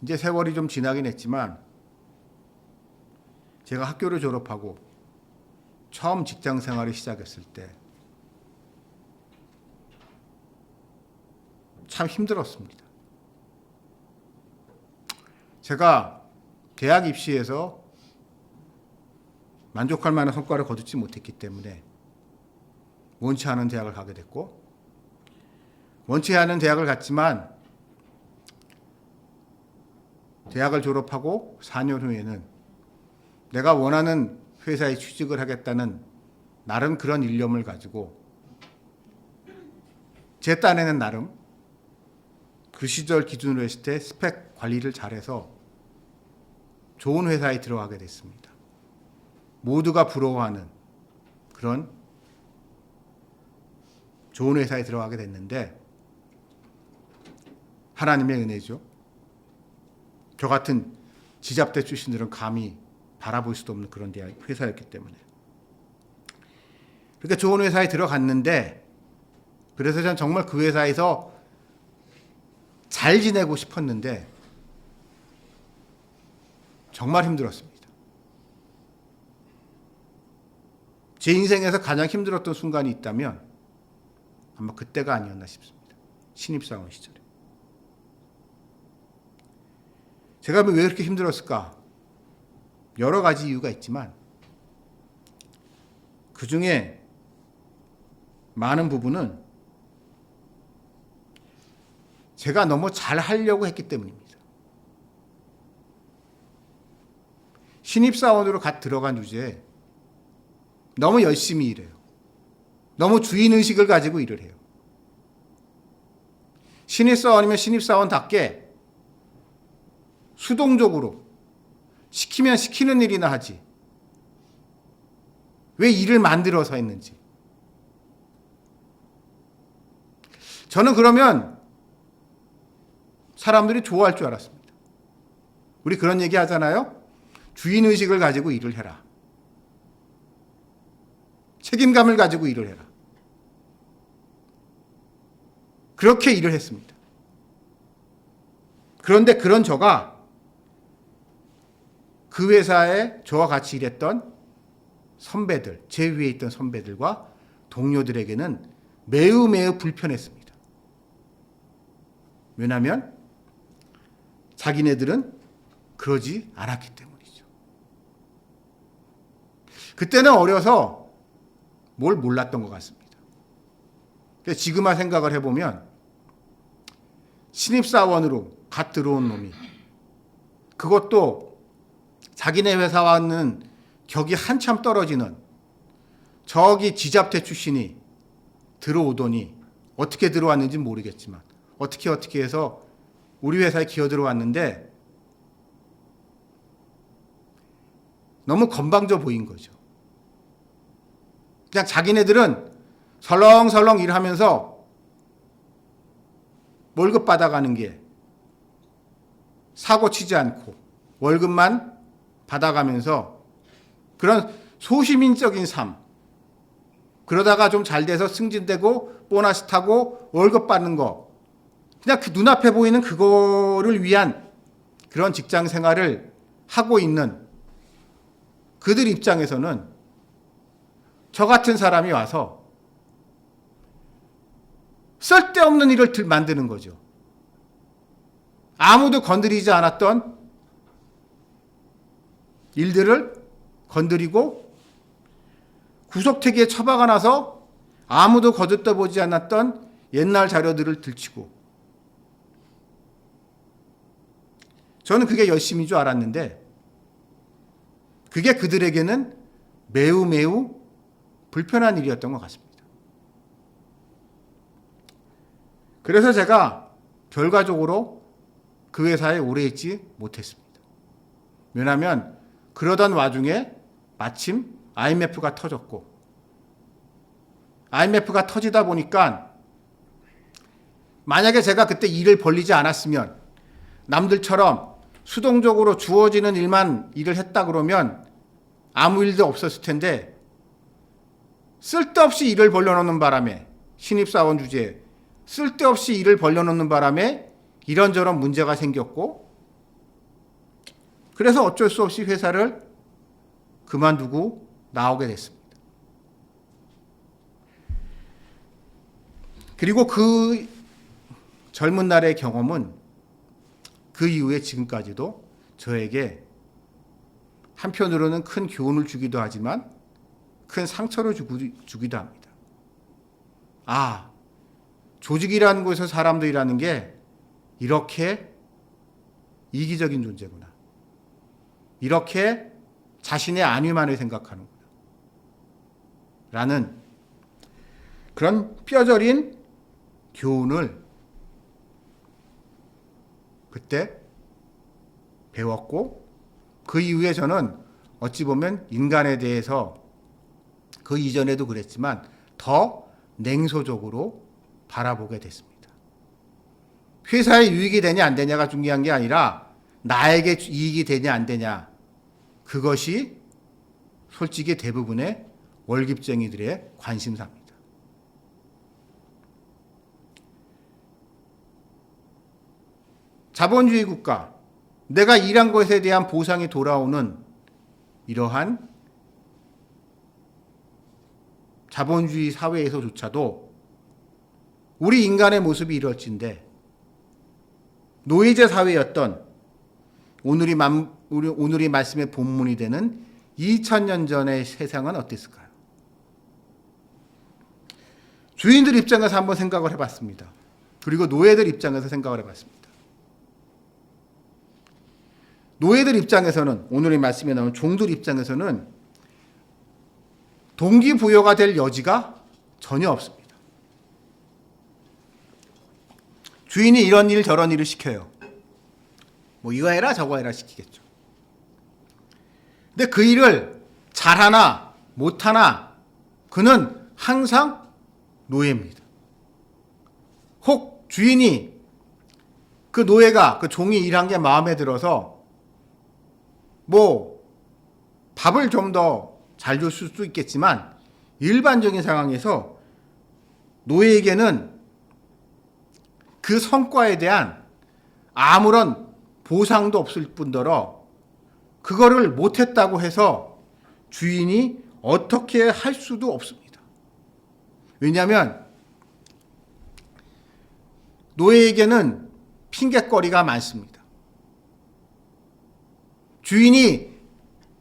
이제 세월이 좀 지나긴 했지만 제가 학교를 졸업하고 처음 직장 생활을 시작했을 때 참 힘들었습니다. 제가 대학 입시에서 만족할 만한 성과를 거두지 못했기 때문에 원치 않은 대학을 가게 됐고, 원치 않은 대학을 갔지만 대학을 졸업하고 4년 후에는 내가 원하는 회사에 취직을 하겠다는 나름 그런 일념을 가지고 제 딴에는 나름 그 시절 기준으로 했을 때 스펙 관리를 잘해서 좋은 회사에 들어가게 됐습니다. 모두가 부러워하는 그런 좋은 회사에 들어가게 됐는데 하나님의 은혜죠. 저 같은 지잡대 출신들은 감히 바라볼 수도 없는 그런 회사였기 때문에. 그러니까 좋은 회사에 들어갔는데, 그래서 전 정말 그 회사에서 잘 지내고 싶었는데 정말 힘들었습니다. 제 인생에서 가장 힘들었던 순간이 있다면 아마 그때가 아니었나 싶습니다. 신입사원 시절에. 제가 왜 이렇게 힘들었을까? 여러 가지 이유가 있지만 그 중에 많은 부분은 제가 너무 잘 하려고 했기 때문입니다. 신입사원으로 갓 들어간 주제에 너무 열심히 일해요. 너무 주인의식을 가지고 일을 해요. 신입사원이면 신입사원답게 수동적으로 시키면 시키는 일이나 하지. 왜 일을 만들어서 했는지. 저는 그러면 사람들이 좋아할 줄 알았습니다. 우리 그런 얘기 하잖아요. 주인의식을 가지고 일을 해라. 책임감을 가지고 일을 해라. 그렇게 일을 했습니다. 그런데 그런 저가 그 회사에 저와 같이 일했던 선배들, 제 위에 있던 선배들과 동료들에게는 매우 불편했습니다. 왜냐하면 자기네들은 그러지 않았기 때문이죠. 그때는 어려서 뭘 몰랐던 것 같습니다. 지금만 생각을 해보면 신입사원으로 갓 들어온 놈이, 그것도 자기네 회사와는 격이 한참 떨어지는 저기 지잡대 출신이 들어오더니 어떻게 들어왔는지 모르겠지만 어떻게 해서 우리 회사에 기어 들어왔는데 너무 건방져 보인 거죠. 그냥 자기네들은 설렁설렁 일하면서 월급 받아가는 게 사고 치지 않고 월급만 받아가면서 그런 소시민적인 삶, 그러다가 좀 잘 돼서 승진되고 보너스 타고 월급 받는 거, 그냥 그 눈앞에 보이는 그거를 위한 그런 직장 생활을 하고 있는 그들 입장에서는 저 같은 사람이 와서 쓸데없는 일을 만드는 거죠. 아무도 건드리지 않았던 일들을 건드리고 구석탱이에 처박아 놔서 아무도 거들떠보지 않았던 옛날 자료들을 들치고, 저는 그게 열심인 줄 알았는데 그게 그들에게는 매우 불편한 일이었던 것 같습니다. 그래서 제가 결과적으로 그 회사에 오래 있지 못했습니다. 왜냐하면 그러던 와중에 마침 IMF가 터졌고, IMF가 터지다 보니까 만약에 제가 그때 일을 벌리지 않았으면, 남들처럼 수동적으로 주어지는 일만 일을 했다 그러면 아무 일도 없었을 텐데, 쓸데없이 일을 벌려놓는 바람에, 신입사원 주제에 쓸데없이 일을 벌려놓는 바람에 이런저런 문제가 생겼고, 그래서 어쩔 수 없이 회사를 그만두고 나오게 됐습니다. 그리고 그 젊은 날의 경험은 그 이후에 지금까지도 저에게 한편으로는 큰 교훈을 주기도 하지만 큰 상처를 주기도 합니다. 아, 조직이라는 곳에서 사람들이라는 게 이렇게 이기적인 존재구나. 이렇게 자신의 안위만을 생각하는구나. 라는 그런 뼈저린 교훈을 그때 배웠고, 그 이후에 저는 어찌 보면 인간에 대해서 그 이전에도 그랬지만 더 냉소적으로 바라보게 됐습니다. 회사에 유익이 되냐 안 되냐가 중요한 게 아니라 나에게 이익이 되냐 안 되냐, 그것이 솔직히 대부분의 월급쟁이들의 관심사입니다. 자본주의 국가, 내가 일한 것에 대한 보상이 돌아오는 이러한 자본주의 사회에서조차도 우리 인간의 모습이 이럴진데, 노예제 사회였던 오늘이 말씀의 본문이 되는 2000년 전의 세상은 어땠을까요? 주인들 입장에서 한번 생각을 해봤습니다. 그리고 노예들 입장에서 생각을 해봤습니다. 노예들 입장에서는, 오늘의 말씀에 나온 종들 입장에서는 동기부여가 될 여지가 전혀 없습니다. 주인이 이런 일 저런 일을 시켜요. 뭐 이거 해라 저거 해라 시키겠죠. 근데 그 일을 잘하나 못하나 그는 항상 노예입니다. 혹 주인이 그 노예가, 그 종이 일한 게 마음에 들어서 뭐 밥을 좀 더 잘 줬을 수도 있겠지만, 일반적인 상황에서 노예에게는 그 성과에 대한 아무런 보상도 없을 뿐더러 그거를 못했다고 해서 주인이 어떻게 할 수도 없습니다. 왜냐하면 노예에게는 핑곗거리가 많습니다. 주인이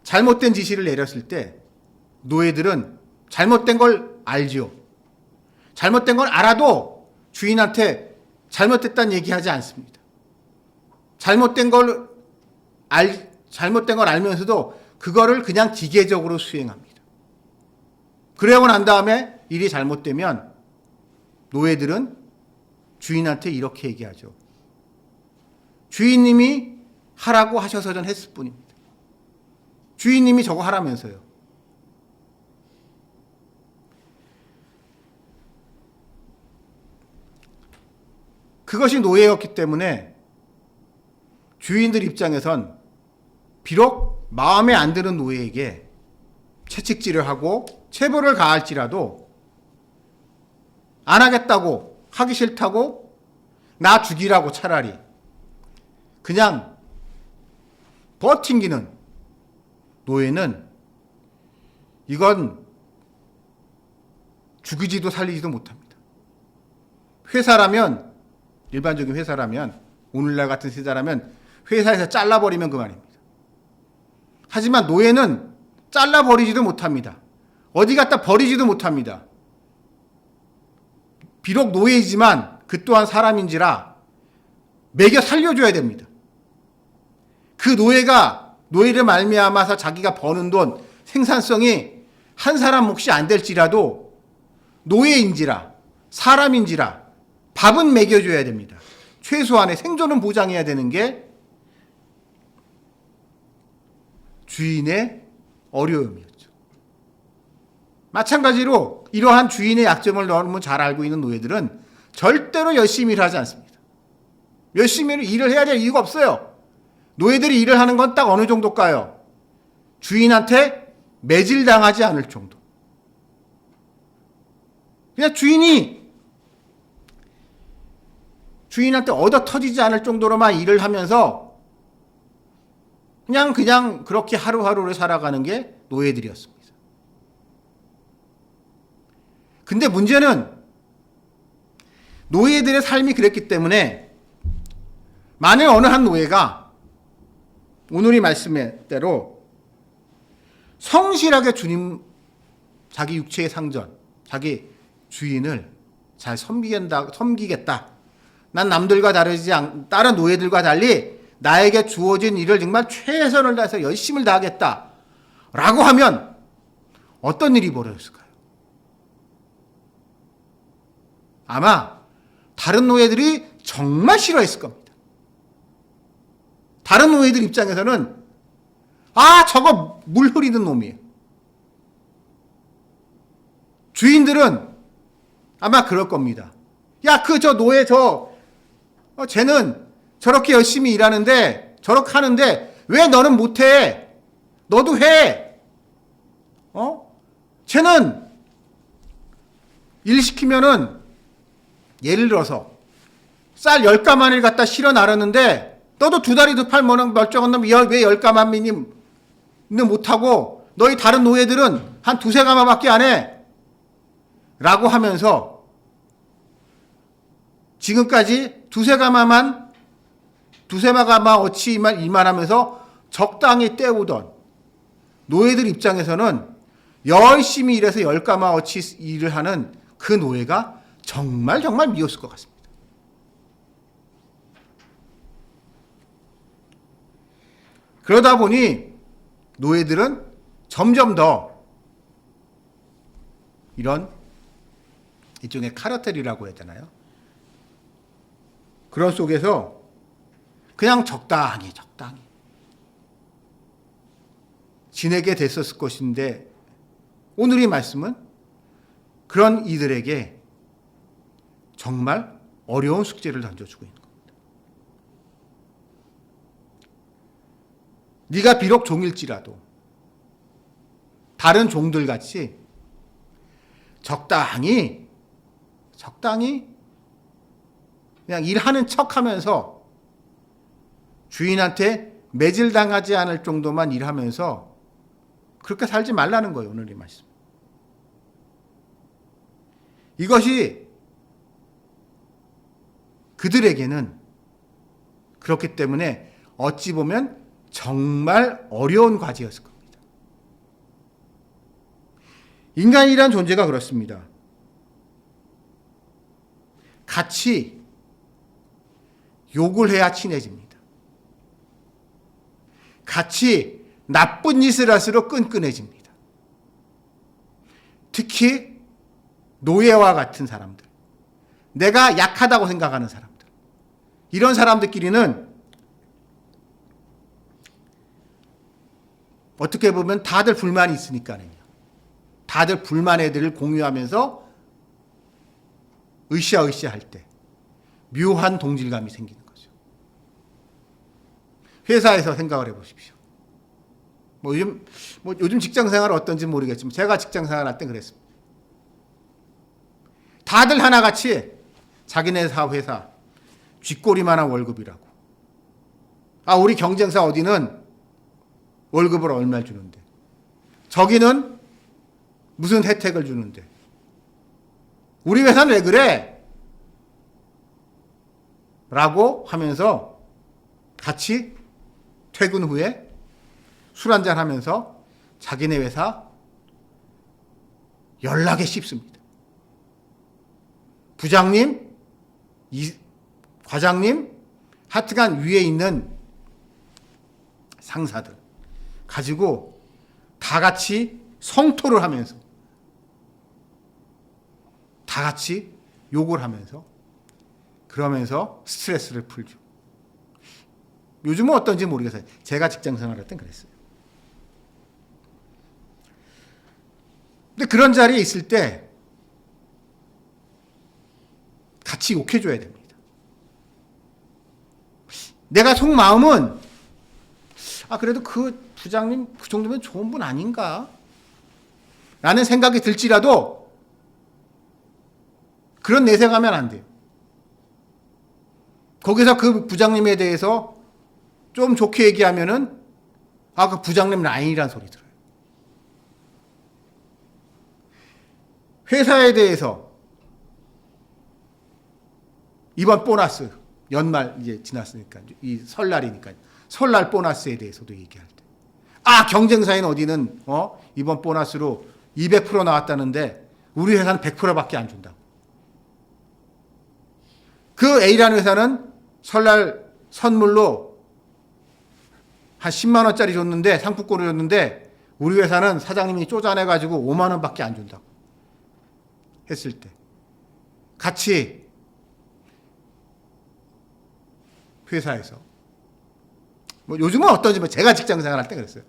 잘못된 지시를 내렸을 때 노예들은 잘못된 걸 알지요. 잘못된 걸 알아도 주인한테 잘못됐다는 얘기하지 않습니다. 잘못된 걸 알면서도 그거를 그냥 기계적으로 수행합니다. 그러고 난 다음에 일이 잘못되면 노예들은 주인한테 이렇게 얘기하죠. 주인님이 하라고 하셔서 전 했을 뿐입니다. 주인님이 저거 하라면서요. 그것이 노예였기 때문에 주인들 입장에선 비록 마음에 안 드는 노예에게 채찍질을 하고 체벌을 가할지라도 안 하겠다고, 하기 싫다고, 나 죽이라고 차라리 그냥 버팅기는 노예는 이건 죽이지도 살리지도 못합니다. 회사라면, 일반적인 회사라면, 오늘날 같은 세대라면 회사에서 잘라버리면 그만입니다. 하지만 노예는 잘라버리지도 못합니다. 어디 갖다 버리지도 못합니다. 비록 노예이지만 그 또한 사람인지라 먹여 살려줘야 됩니다. 그 노예를 말미암아서 자기가 버는 돈, 생산성이 한 사람 몫이 안 될지라도 노예인지라 사람인지라 밥은 먹여줘야 됩니다. 최소한의 생존은 보장해야 되는 게 주인의 어려움이었죠. 마찬가지로 이러한 주인의 약점을 너무 잘 알고 있는 노예들은 절대로 열심히 일하지 않습니다. 열심히 일을 해야 될 이유가 없어요. 노예들이 일을 하는 건 딱 어느 정도일까요? 주인한테 매질당하지 않을 정도. 그냥 주인한테 얻어 터지지 않을 정도로만 일을 하면서 그냥 그렇게 하루하루를 살아가는 게 노예들이었습니다. 근데 문제는 노예들의 삶이 그랬기 때문에 만일 어느 한 노예가 오늘의 말씀대로 성실하게 주님, 자기 육체의 상전, 자기 주인을 잘 섬기겠다. 난 남들과 다른 노예들과 달리 나에게 주어진 일을 정말 최선을 다해서 열심을 다하겠다. 라고 하면 어떤 일이 벌어졌을까요? 아마 다른 노예들이 정말 싫어했을 겁니다. 다른 노예들 입장에서는 저거 물 흐리는 놈이에요. 주인들은 아마 그럴 겁니다. 저 노예 쟤는 저렇게 열심히 일하는데 저렇게 하는데 왜 너는 못해? 너도 해. 쟤는 일 시키면은 예를 들어서 쌀 10가마니를 갖다 실어 나르는데 너도 두 다리 두 팔 멀쩡한 놈 왜 10가마니는 못하고 너희 다른 노예들은 한 두세 가마밖에 안 해. 라고 하면서 지금까지 두세 가마 어치 일만 하면서 적당히 때우던 노예들 입장에서는 열심히 일해서 10가마 어치 일을 하는 그 노예가 정말 미웠을 것 같습니다. 그러다 보니 노예들은 점점 더 이런 일종의 카르텔이라고 해야 되나요? 그런 속에서 그냥 적당히 지내게 됐었을 것인데 오늘의 말씀은 그런 이들에게 정말 어려운 숙제를 던져주고 있는 겁니다. 네가 비록 종일지라도 다른 종들같이 적당히 그냥 일하는 척하면서 주인한테 매질당하지 않을 정도만 일하면서 그렇게 살지 말라는 거예요. 오늘의 말씀. 이것이 그들에게는 그렇기 때문에 어찌 보면 정말 어려운 과제였을 겁니다. 인간이란 존재가 그렇습니다. 같이 욕을 해야 친해집니다. 같이 나쁜 짓을 할수록 끈끈해집니다. 특히 노예와 같은 사람들, 내가 약하다고 생각하는 사람들, 이런 사람들끼리는 어떻게 보면 다들 불만이 있으니까요. 다들 불만의 들을 공유하면서 으쌰으쌰 할 때 묘한 동질감이 생기는 거죠. 회사에서 생각을 해보십시오. 요즘 직장생활 어떤지 모르겠지만 제가 직장생활 할 때 그랬습니다. 다들 하나같이 자기네 회사 쥐꼬리만한 월급이라고. 우리 경쟁사 어디는 월급을 얼마 주는데 저기는 무슨 혜택을 주는데 우리 회사는 왜 그래? 라고 하면서 같이 퇴근 후에 술 한잔 하면서 자기네 회사 연락에 씹습니다. 부장님, 과장님, 하여튼간 위에 있는 상사들 가지고 다 같이 성토를 하면서 다 같이 욕을 하면서 그러면서 스트레스를 풀죠. 요즘은 어떤지 모르겠어요. 제가 직장생활 할 땐 그랬어요. 근데 그런 자리에 있을 때 같이 욕해줘야 됩니다. 내가 속마음은 그래도 그 부장님 그 정도면 좋은 분 아닌가? 라는 생각이 들지라도 그런 내색하면 안 돼요. 거기서 그 부장님에 대해서 좀 좋게 얘기하면은 그 부장님 라인이란 소리 들어요. 회사에 대해서 이번 보너스 연말 이제 지났으니까 이 설날이니까 설날 보너스에 대해서도 얘기할 때 경쟁사인 어디는 이번 보너스로 200% 나왔다는데 우리 회사는 100%밖에 안 준다고. 그 A라는 회사는 설날 선물로 한 10만 원짜리 줬는데 상품권을 줬는데 우리 회사는 사장님이 쪼잔해가지고 5만 원밖에 안 준다고 했을 때 같이 회사에서 뭐 요즘은 어떤지 제가 직장 생활할 때 그랬어요.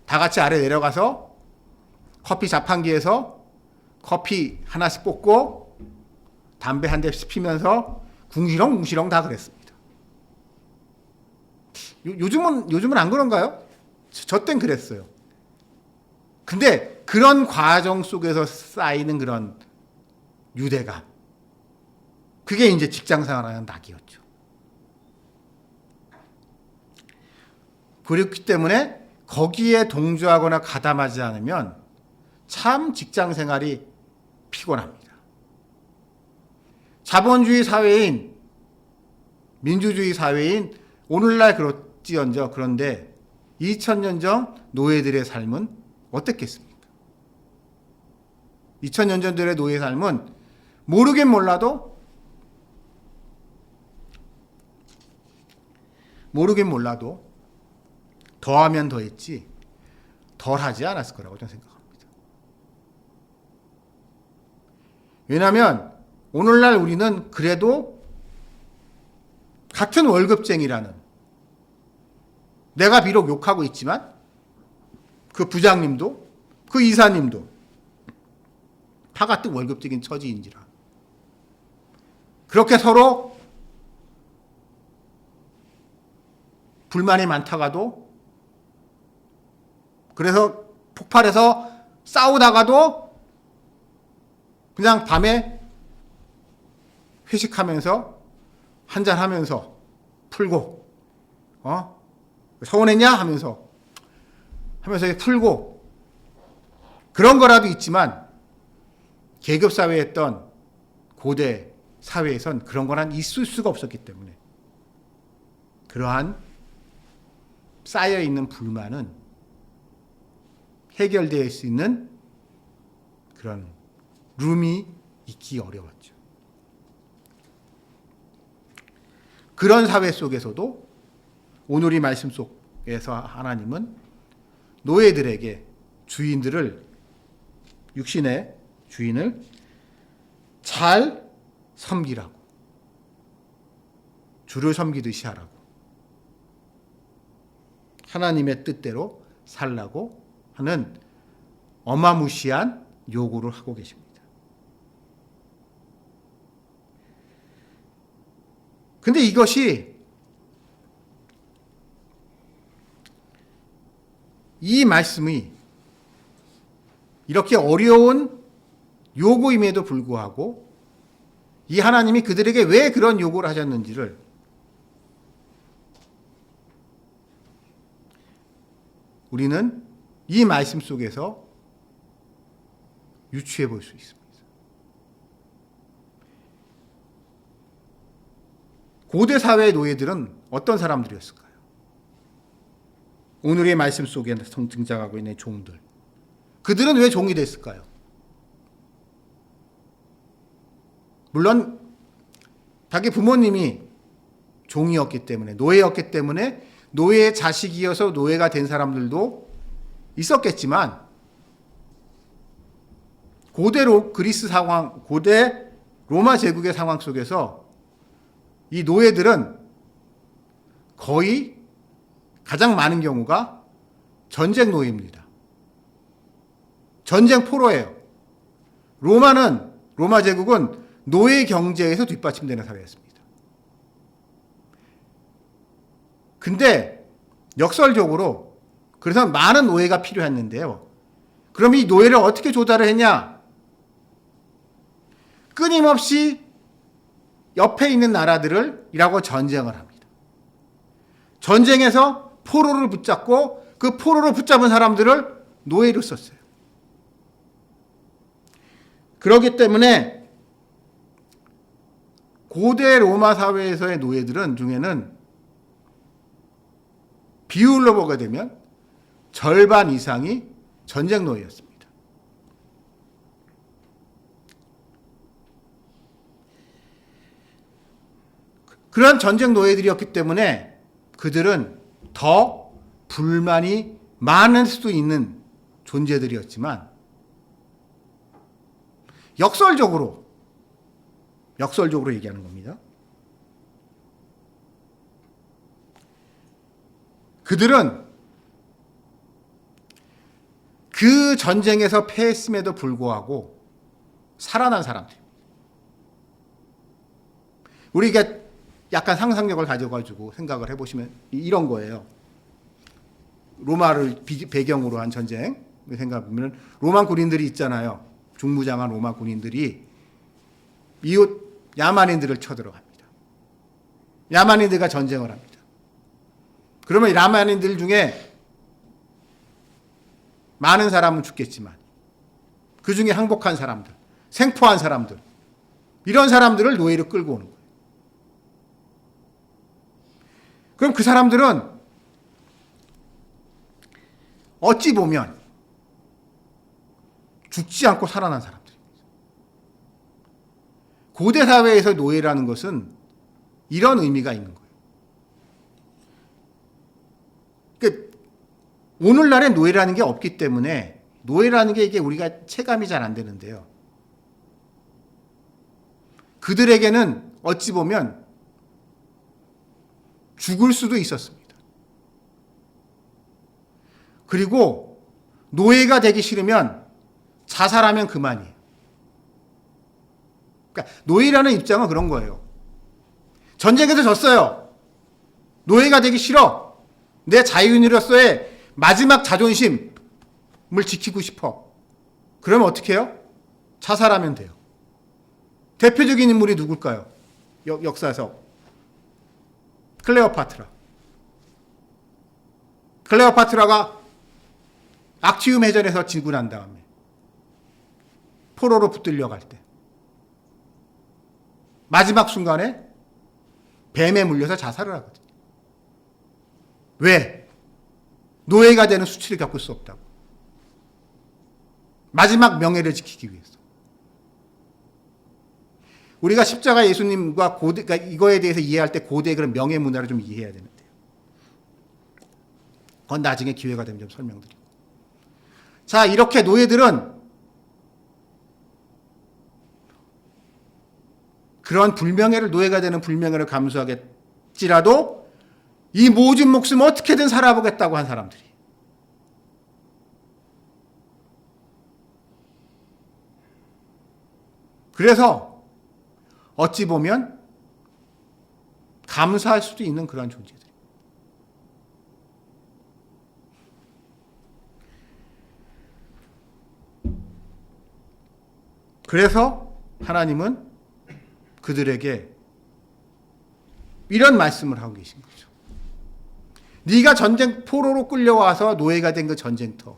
다 같이 아래 내려가서 커피 자판기에서 커피 하나씩 뽑고 담배 한 대씩 피면서 궁시렁궁시렁 다 그랬습니다. 요즘은 안 그런가요? 저 땐 그랬어요. 근데 그런 과정 속에서 쌓이는 그런 유대감, 그게 이제 직장 생활하는 낙이었죠. 그렇기 때문에 거기에 동조하거나 가담하지 않으면 참 직장 생활이 피곤합니다. 자본주의 사회인, 민주주의 사회인 오늘날 그렇지언정 그런데 2000년 전 노예들의 삶은 어땠겠습니까? 2000년 전들의 노예 삶은 모르긴 몰라도 더하면 더했지 덜하지 않았을 거라고 저는 생각합니다. 왜냐하면 오늘날 우리는 그래도 같은 월급쟁이라는, 내가 비록 욕하고 있지만 그 부장님도 그 이사님도 다 같은 월급쟁인 처지인지라 그렇게 서로 불만이 많다가도, 그래서 폭발해서 싸우다가도 그냥 밤에 회식하면서 한잔하면서 풀고, 서운했냐 하면서 풀고, 그런 거라도 있지만 계급 사회였던 고대 사회에선 그런 거는 있을 수가 없었기 때문에 그러한 쌓여 있는 불만은 해결될 수 있는 그런 룸이 있기 어려웠죠. 그런 사회 속에서도 오늘 이 말씀 속에서 하나님은 노예들에게 주인들을, 육신의 주인을 잘 섬기라고, 주를 섬기듯이 하라고, 하나님의 뜻대로 살라고 하는 어마무시한 요구를 하고 계십니다. 근데 이것이, 이 말씀이 이렇게 어려운 요구임에도 불구하고 이 하나님이 그들에게 왜 그런 요구를 하셨는지를 우리는 이 말씀 속에서 유추해 볼 수 있습니다. 고대 사회의 노예들은 어떤 사람들이었을까요? 오늘의 말씀 속에 등장하고 있는 종들, 그들은 왜 종이 됐을까요? 물론 자기 부모님이 종이었기 때문에, 노예였기 때문에 노예의 자식이어서 노예가 된 사람들도 있었겠지만, 고대로 그리스 상황, 고대 로마 제국의 상황 속에서 이 노예들은 거의 가장 많은 경우가 전쟁 노예입니다. 전쟁 포로예요. 로마 제국은 노예 경제에서 뒷받침되는 사회였습니다. 근데 역설적으로 그래서 많은 노예가 필요했는데요. 그럼 이 노예를 어떻게 조달을 했냐? 끊임없이 옆에 있는 나라들이라고 전쟁을 합니다. 전쟁에서 포로를 붙잡고 그 포로를 붙잡은 사람들을 노예로 썼어요. 그렇기 때문에 고대 로마 사회에서의 노예들은 중에는 비율로 보게 되면 절반 이상이 전쟁 노예였습니다. 그런 전쟁 노예들이었기 때문에 그들은 더 불만이 많을 수도 있는 존재들이었지만 역설적으로 얘기하는 겁니다. 그들은 그 전쟁에서 패했음에도 불구하고 살아난 사람들입니다. 우리가 약간 상상력을 가져가지고 생각을 해보시면 이런 거예요. 로마를 배경으로 한 전쟁 생각해보면 로마 군인들이 있잖아요. 중무장한 로마 군인들이 이웃 야만인들을 쳐들어갑니다. 야만인들과 전쟁을 합니다. 그러면 야만인들 중에 많은 사람은 죽겠지만 그 중에 항복한 사람들, 생포한 사람들, 이런 사람들을 노예로 끌고 오는 거예요. 그럼 그 사람들은 어찌 보면 죽지 않고 살아난 사람들입니다. 고대 사회에서 노예라는 것은 이런 의미가 있는 거예요. 그러니까 오늘날에 노예라는 게 없기 때문에 노예라는 게 이게 우리가 체감이 잘 안 되는데요. 그들에게는 어찌 보면 죽을 수도 있었습니다. 그리고 노예가 되기 싫으면 자살하면 그만이에요. 그러니까 노예라는 입장은 그런 거예요. 전쟁에서 졌어요. 노예가 되기 싫어. 내 자유인으로서의 마지막 자존심을 지키고 싶어. 그러면 어떻게 해요? 자살하면 돼요. 대표적인 인물이 누굴까요? 역사에서. 클레오파트라. 클레오파트라가 악티움 해전에서 지고 난 다음에 포로로 붙들려 갈 때 마지막 순간에 뱀에 물려서 자살을 하거든요. 왜? 노예가 되는 수치를 겪을 수 없다고. 마지막 명예를 지키기 위해서. 우리가 십자가 예수님과 고대, 그러니까 이거에 대해서 이해할 때 고대의 그런 명예 문화를 좀 이해해야 되는데요. 그건 나중에 기회가 되면 좀 설명드리고. 자, 이렇게 노예들은 그런 불명예를, 노예가 되는 불명예를 감수하겠지라도 이 모진 목숨 어떻게든 살아보겠다고 한 사람들이. 그래서 어찌 보면 감사할 수도 있는 그런 존재들. 그래서 하나님은 그들에게 이런 말씀을 하고 계신 거죠. 네가 전쟁 포로로 끌려와서 노예가 된 그 전쟁터.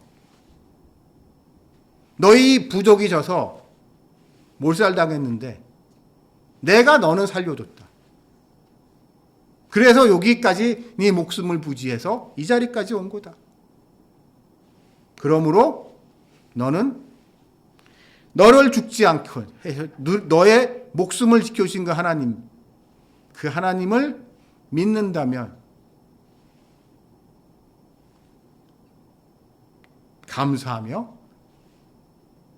너희 부족이 져서 몰살당했는데 내가 너는 살려줬다. 그래서 여기까지 네 목숨을 부지해서 이 자리까지 온 거다. 그러므로 너는 너를 죽지 않고 해서 너의 목숨을 지켜주신 그 하나님, 그 하나님을 믿는다면 감사하며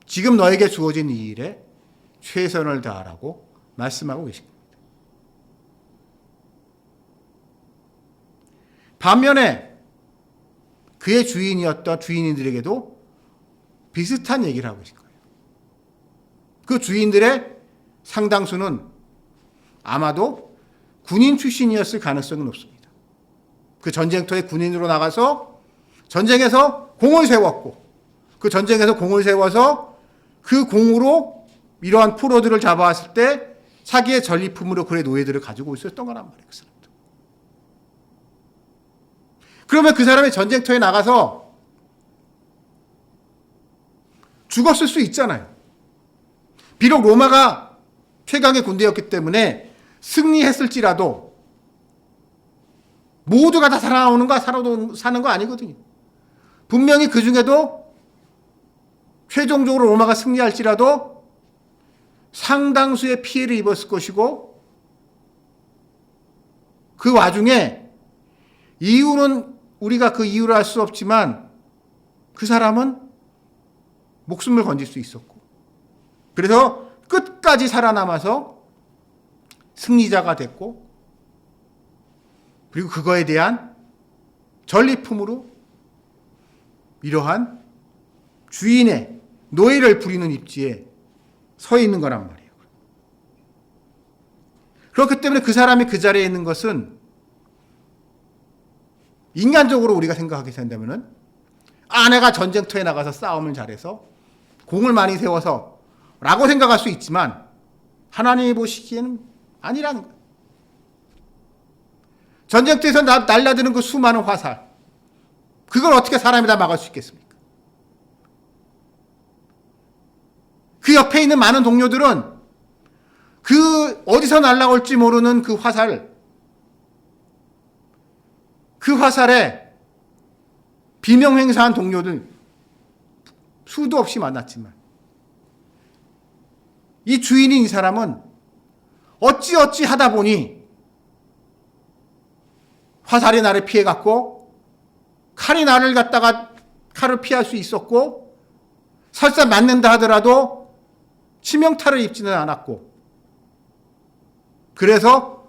지금 너에게 주어진 이 일에 최선을 다하라고 말씀하고 계십니다. 반면에 그의 주인이었던 주인들에게도 비슷한 얘기를 하고 계신 거예요. 그 주인들의 상당수는 아마도 군인 출신이었을 가능성이 높습니다. 그 전쟁터에 군인으로 나가서 전쟁에서 공을 세웠고 그 전쟁에서 공을 세워서 그 공으로 이러한 포로들을 잡아왔을 때 자기의 전리품으로 그의 노예들을 가지고 있었던 거란 말이에요. 그 사람들. 그러면 그 사람이 전쟁터에 나가서 죽었을 수 있잖아요. 비록 로마가 최강의 군대였기 때문에 승리했을지라도 모두가 다 살아나오는 거, 사는 거 아니거든요. 분명히 그 중에도 최종적으로 로마가 승리할지라도 상당수의 피해를 입었을 것이고, 그 와중에 이유는 우리가 그 이유를 알 수 없지만 그 사람은 목숨을 건질 수 있었고, 그래서 끝까지 살아남아서 승리자가 됐고, 그리고 그거에 대한 전리품으로 이러한 주인의 노예를 부리는 입지에 서 있는 거란 말이에요. 그렇기 때문에 그 사람이 그 자리에 있는 것은 인간적으로 우리가 생각하게 된다면은, 내가 전쟁터에 나가서 싸움을 잘해서 공을 많이 세워서 라고 생각할 수 있지만 하나님이 보시기에는 아니라는 거예요. 전쟁터에서 날라드는 그 수많은 화살, 그걸 어떻게 사람이 다 막을 수 있겠습니까? 그 옆에 있는 많은 동료들은 그 어디서 날라올지 모르는 그 화살에 비명행사한 동료들 수도 없이 만났지만, 이 주인인 이 사람은 어찌어찌 하다 보니 화살이 나를 피해갔고, 칼이 나를 갖다가 칼을 피할 수 있었고, 설사 맞는다 하더라도 치명타를 입지는 않았고, 그래서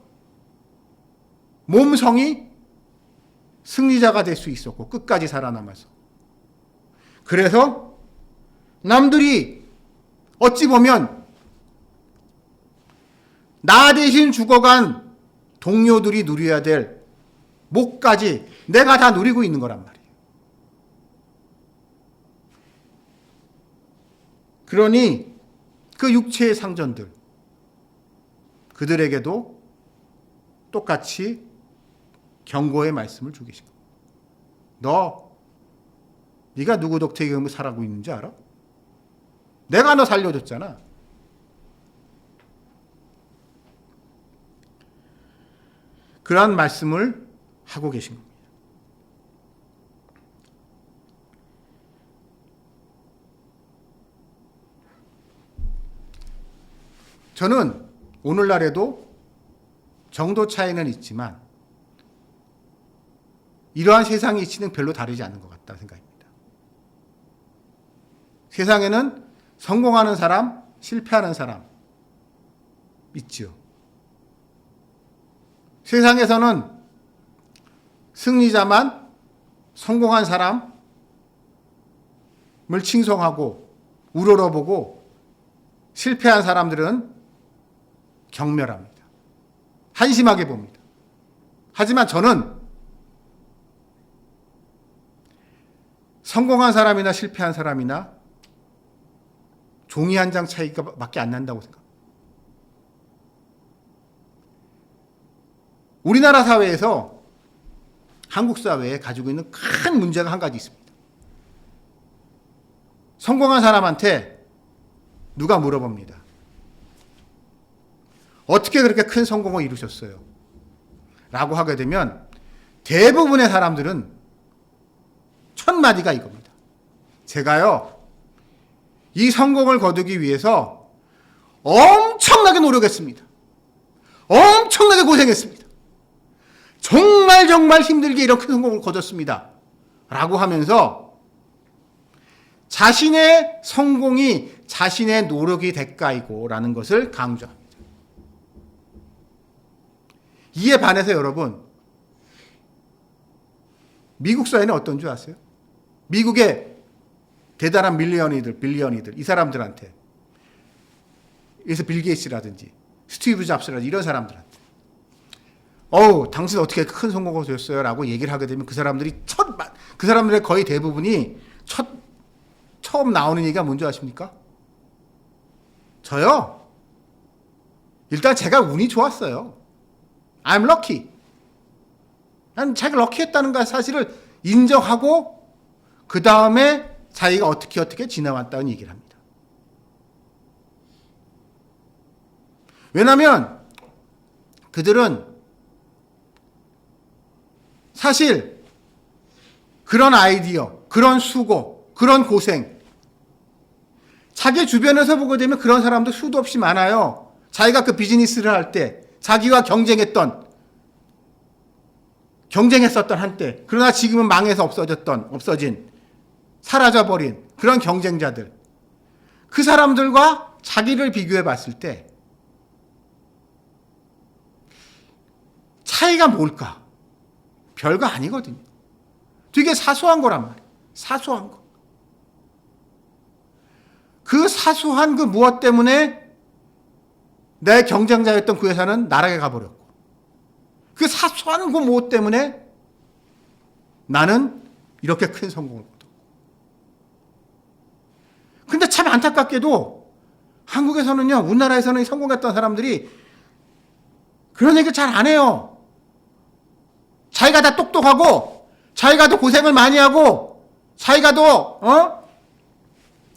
몸성이 승리자가 될 수 있었고, 끝까지 살아남아서. 그래서 남들이 어찌 보면 나 대신 죽어간 동료들이 누려야 될 목까지 내가 다 누리고 있는 거란 말이에요. 그러니 그 육체의 상전들, 그들에게도 똑같이 경고의 말씀을 주고 계십니다. 네가 누구 덕택에 의해 살아가고 있는지 알아? 내가 너 살려줬잖아. 그러한 말씀을 하고 계신 겁니다. 저는 오늘날에도 정도 차이는 있지만 이러한 세상의 이치는 별로 다르지 않은 것 같다 생각합니다. 세상에는 성공하는 사람, 실패하는 사람 있죠. 세상에서는 승리자만, 성공한 사람을 칭송하고 우러러보고, 실패한 사람들은 경멸합니다. 한심하게 봅니다. 하지만 저는 성공한 사람이나 실패한 사람이나 종이 한 장 차이가 밖에 안 난다고 생각합니다. 우리나라 사회에서, 한국 사회에 가지고 있는 큰 문제가 한 가지 있습니다. 성공한 사람한테 누가 물어봅니다. 어떻게 그렇게 큰 성공을 이루셨어요? 라고 하게 되면 대부분의 사람들은 첫 마디가 이겁니다. 제가요, 이 성공을 거두기 위해서 엄청나게 노력했습니다. 엄청나게 고생했습니다. 정말 힘들게 이런 큰 성공을 거뒀습니다. 라고 하면서 자신의 성공이 자신의 노력이 대가이고 라는 것을 강조합니다. 이에 반해서 여러분, 미국 사회는 어떤 줄 아세요? 미국의 대단한 빌리언이들, 이 사람들한테, 그래서 빌 게이츠라든지 스티브 잡스라든지 이런 사람들한테 당신 어떻게 큰 성공을 거뒀어요? 라고 얘기를 하게 되면 그 사람들의 거의 대부분이 처음 나오는 얘기가 뭔지 아십니까? 저요? 일단 제가 운이 좋았어요. I'm lucky. 난 자기가 럭키했다는 거 사실을 인정하고 그 다음에 자기가 어떻게 지나왔다는 얘기를 합니다. 왜냐하면 그들은 사실 그런 아이디어, 그런 수고, 그런 고생, 자기 주변에서 보게 되면 그런 사람도 수도 없이 많아요. 자기가 그 비즈니스를 할 때, 자기와 경쟁했었던 한때, 그러나 지금은 망해서 없어진, 사라져버린 그런 경쟁자들. 그 사람들과 자기를 비교해 봤을 때 차이가 뭘까? 별거 아니거든요. 되게 사소한 거란 말이에요. 사소한 거. 그 사소한 그 무엇 때문에 내 경쟁자였던 그 회사는 나락에 가버렸고, 그 사소한 그 무엇 때문에 나는 이렇게 큰 성공을 거뒀고. 근데 참 안타깝게도 한국에서는요, 우리나라에서는 성공했던 사람들이 그런 얘기를 잘 안 해요. 자기가 다 똑똑하고, 자기가 더 고생을 많이 하고, 자기가 더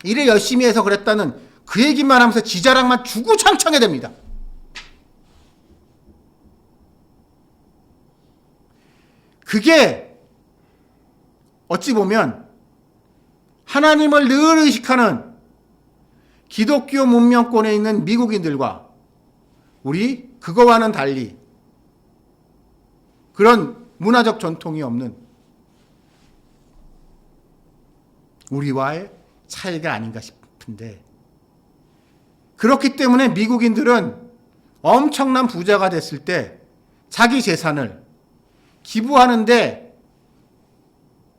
일을 열심히 해서 그랬다는 그 얘기만 하면서 지자랑만 주구장창해 됩니다. 그게 어찌 보면 하나님을 늘 의식하는 기독교 문명권에 있는 미국인들과 우리 그거와는 달리 그런 문화적 전통이 없는 우리와의 차이가 아닌가 싶은데, 그렇기 때문에 미국인들은 엄청난 부자가 됐을 때 자기 재산을 기부하는데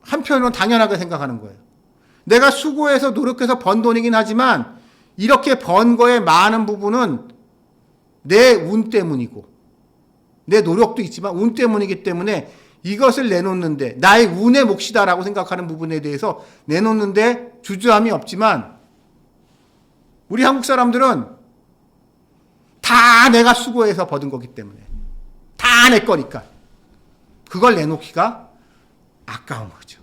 한편으로는 당연하게 생각하는 거예요. 내가 수고해서 노력해서 번 돈이긴 하지만 이렇게 번 거의 많은 부분은 내 운 때문이고, 내 노력도 있지만 운 때문이기 때문에 이것을 내놓는데, 나의 운의 몫이다라고 생각하는 부분에 대해서 내놓는데 주저함이 없지만, 우리 한국 사람들은 다 내가 수고해서 버는 거기 때문에, 다 내 거니까 그걸 내놓기가 아까운 거죠.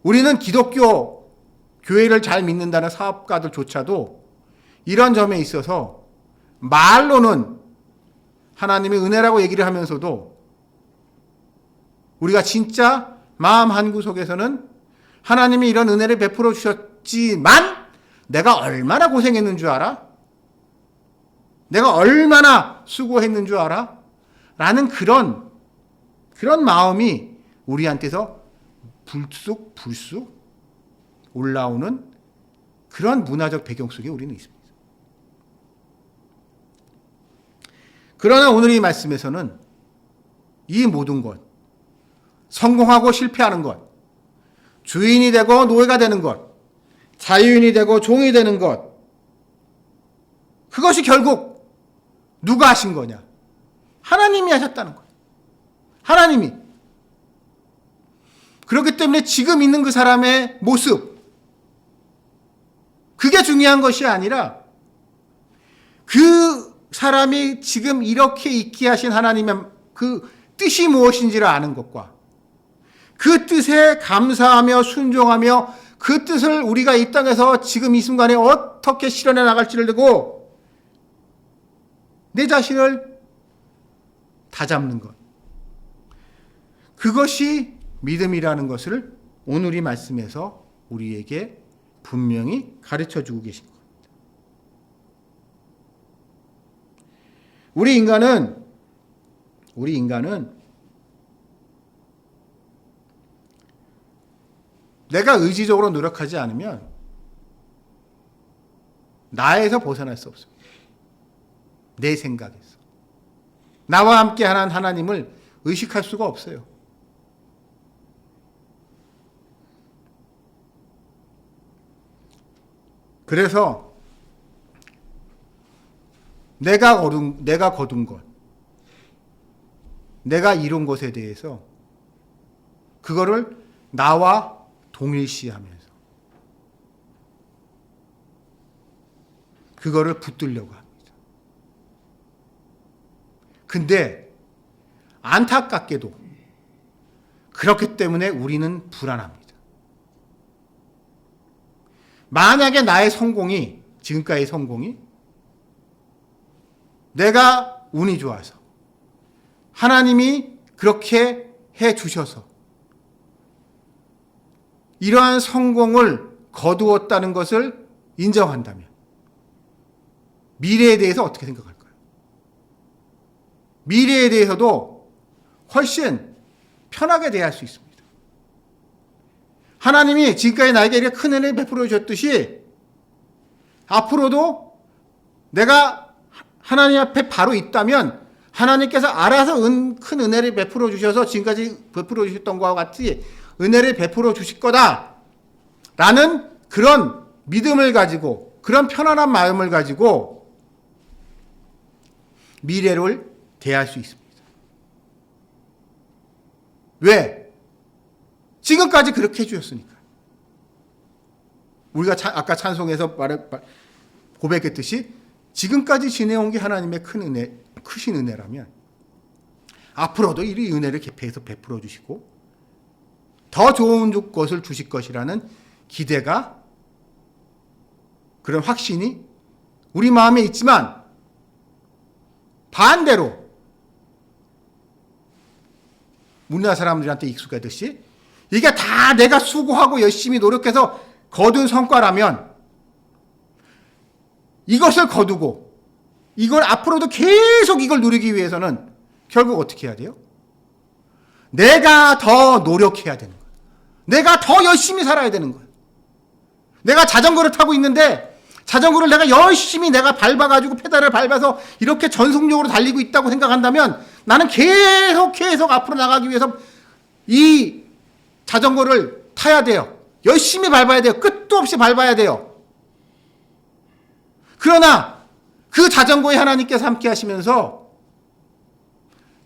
우리는 기독교 교회를 잘 믿는다는 사업가들조차도 이런 점에 있어서 말로는 하나님의 은혜라고 얘기를 하면서도 우리가 진짜 마음 한구석에서는 하나님이 이런 은혜를 베풀어 주셨지만 내가 얼마나 고생했는 줄 알아? 내가 얼마나 수고했는 줄 알아? 라는 그런 마음이 우리한테서 불쑥 올라오는 그런 문화적 배경 속에 우리는 있습니다. 그러나 오늘 이 말씀에서는 이 모든 것, 성공하고 실패하는 것, 주인이 되고 노예가 되는 것, 자유인이 되고 종이 되는 것, 그것이 결국 누가 하신 거냐? 하나님이 하셨다는 거예요. 하나님이. 그렇기 때문에 지금 있는 그 사람의 모습, 그게 중요한 것이 아니라 그 사람이 지금 이렇게 있게 하신 하나님의 그 뜻이 무엇인지를 아는 것과 그 뜻에 감사하며 순종하며 그 뜻을 우리가 이 땅에서 지금 이 순간에 어떻게 실현해 나갈지를 두고 내 자신을 다잡는 것, 그것이 믿음이라는 것을 오늘 이 말씀에서 우리에게 분명히 가르쳐주고 계신 겁니다. 우리 인간은 내가 의지적으로 노력하지 않으면 나에서 벗어날 수 없습니다. 내 생각에서. 나와 함께 하는 하나님을 의식할 수가 없어요. 그래서 내가 거둔 것, 내가 이룬 것에 대해서 그거를 나와 동일시하면서 그거를 붙들려고 합니다. 근데 안타깝게도 그렇기 때문에 우리는 불안합니다. 만약에 나의 성공이, 지금까지의 성공이 내가 운이 좋아서 하나님이 그렇게 해 주셔서 이러한 성공을 거두었다는 것을 인정한다면 미래에 대해서 어떻게 생각할까요? 미래에 대해서도 훨씬 편하게 대할 수 있습니다. 하나님이 지금까지 나에게 이렇게 큰 은혜를 베풀어 주셨듯이 앞으로도 내가 하나님 앞에 바로 있다면 하나님께서 알아서 큰 은혜를 베풀어 주셔서 지금까지 베풀어 주셨던 것과 같이 은혜를 베풀어 주실 거다라는 그런 믿음을 가지고 그런 편안한 마음을 가지고 미래를 대할 수 있습니다. 왜? 지금까지 그렇게 해주셨으니까. 우리가 아까 찬송에서 고백했듯이 지금까지 지내온 게 하나님의 큰 은혜, 크신 은혜라면 앞으로도 이 은혜를 계속해서 베풀어 주시고 더 좋은 것을 주실 것이라는 기대가, 그런 확신이 우리 마음에 있지만 반대로 우리나라 사람들한테 익숙하듯이 이게 다 내가 수고하고 열심히 노력해서 거둔 성과라면 이것을 거두고 이걸 앞으로도 계속 이걸 누리기 위해서는 결국 어떻게 해야 돼요? 내가 더 노력해야 되는 거예요. 내가 더 열심히 살아야 되는 거예요. 내가 자전거를 타고 있는데 자전거를 내가 열심히 내가 밟아가지고 페달을 밟아서 이렇게 전속력으로 달리고 있다고 생각한다면 나는 계속 앞으로 나가기 위해서 이 자전거를 타야 돼요. 열심히 밟아야 돼요. 끝도 없이 밟아야 돼요. 그러나 그 자전거에 하나님께서 함께 하시면서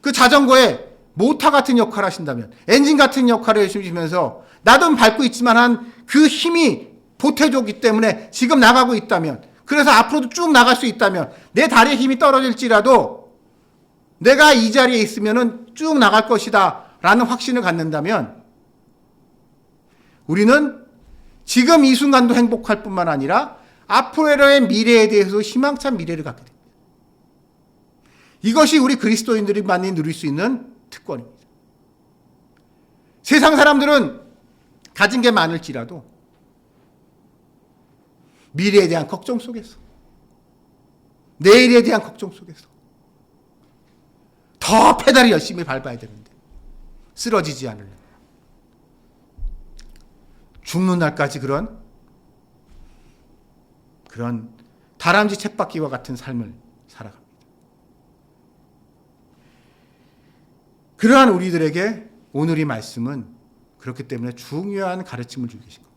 그 자전거에 모터 같은 역할을 하신다면, 엔진 같은 역할을 해주시면서 나도 밟고 있지만 한 그 힘이 보태줬기 때문에 지금 나가고 있다면, 그래서 앞으로도 쭉 나갈 수 있다면, 내 다리에 힘이 떨어질지라도 내가 이 자리에 있으면은 쭉 나갈 것이다 라는 확신을 갖는다면 우리는 지금 이 순간도 행복할 뿐만 아니라 앞으로의 미래에 대해서 희망찬 미래를 갖게 됩니다. 이것이 우리 그리스도인들만이 누릴 수 있는 특권입니다. 세상 사람들은 가진 게 많을지라도 미래에 대한 걱정 속에서, 내일에 대한 걱정 속에서 더 페달을 열심히 밟아야 되는데 쓰러지지 않으려면 죽는 날까지 그런 다람쥐 쳇바퀴와 같은 삶을 살아갑니다. 그러한 우리들에게 오늘 이 말씀은 그렇기 때문에 중요한 가르침을 주고 계신 겁니다.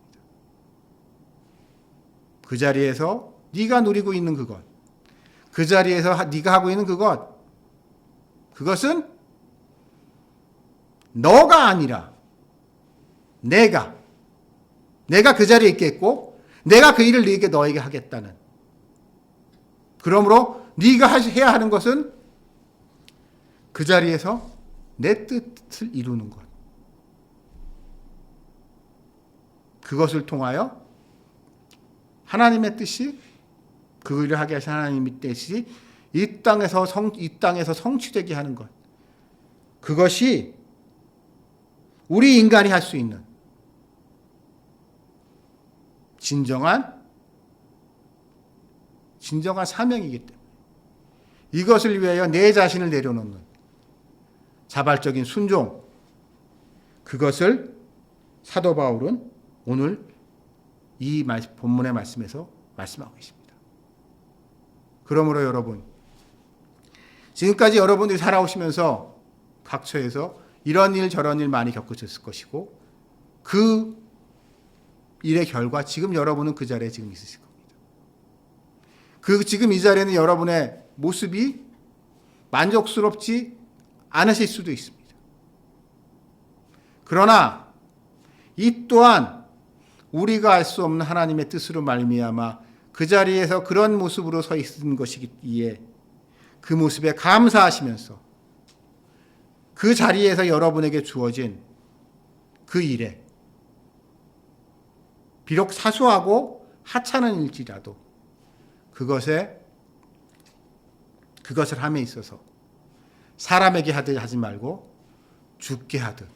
그 자리에서 네가 누리고 있는 그것, 그 자리에서 네가 하고 있는 그것은 너가 아니라 내가 그 자리에 있겠고 내가 그 일을 너에게 하겠다는, 그러므로 네가 해야 하는 것은 그 자리에서 내 뜻을 이루는 것, 그것을 통하여 하나님의 뜻이, 그 일을 하게 하신 하나님의 뜻이 이 땅에서 성취되게 하는 것, 그것이 우리 인간이 할 수 있는 진정한 사명이기 때문에 이것을 위하여 내 자신을 내려놓는 자발적인 순종, 그것을 사도 바울은 오늘 이 본문의 말씀에서 말씀하고 계십니다. 그러므로 여러분, 지금까지 여러분들이 살아오시면서 각처에서 이런 일 저런 일 많이 겪으셨을 것이고 그 일의 결과 지금 여러분은 그 자리에 지금 있으실 겁니다. 지금 이 자리에는 여러분의 모습이 만족스럽지 않으실 수도 있습니다. 그러나 이 또한 우리가 알 수 없는 하나님의 뜻으로 말미암아 그 자리에서 그런 모습으로 서 있는 것이기에 그 모습에 감사하시면서 그 자리에서 여러분에게 주어진 그 일에 비록 사소하고 하찮은 일지라도 그것을 함에 있어서 사람에게 하지 말고 주께 하듯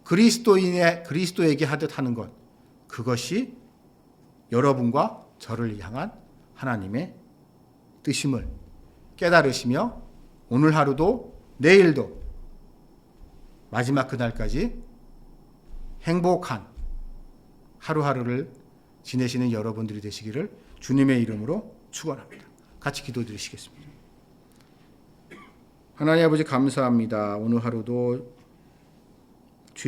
그리스도에게 하듯 하는 것, 그것이 여러분과 저를 향한 하나님의 뜻임을 깨달으시며 오늘 하루도 내일도 마지막 그날까지 행복한 하루하루를 지내시는 여러분들이 되시기를 주님의 이름으로 축원합니다. 같이 기도드리시겠습니다. 하나님 아버지 감사합니다. 오늘 하루도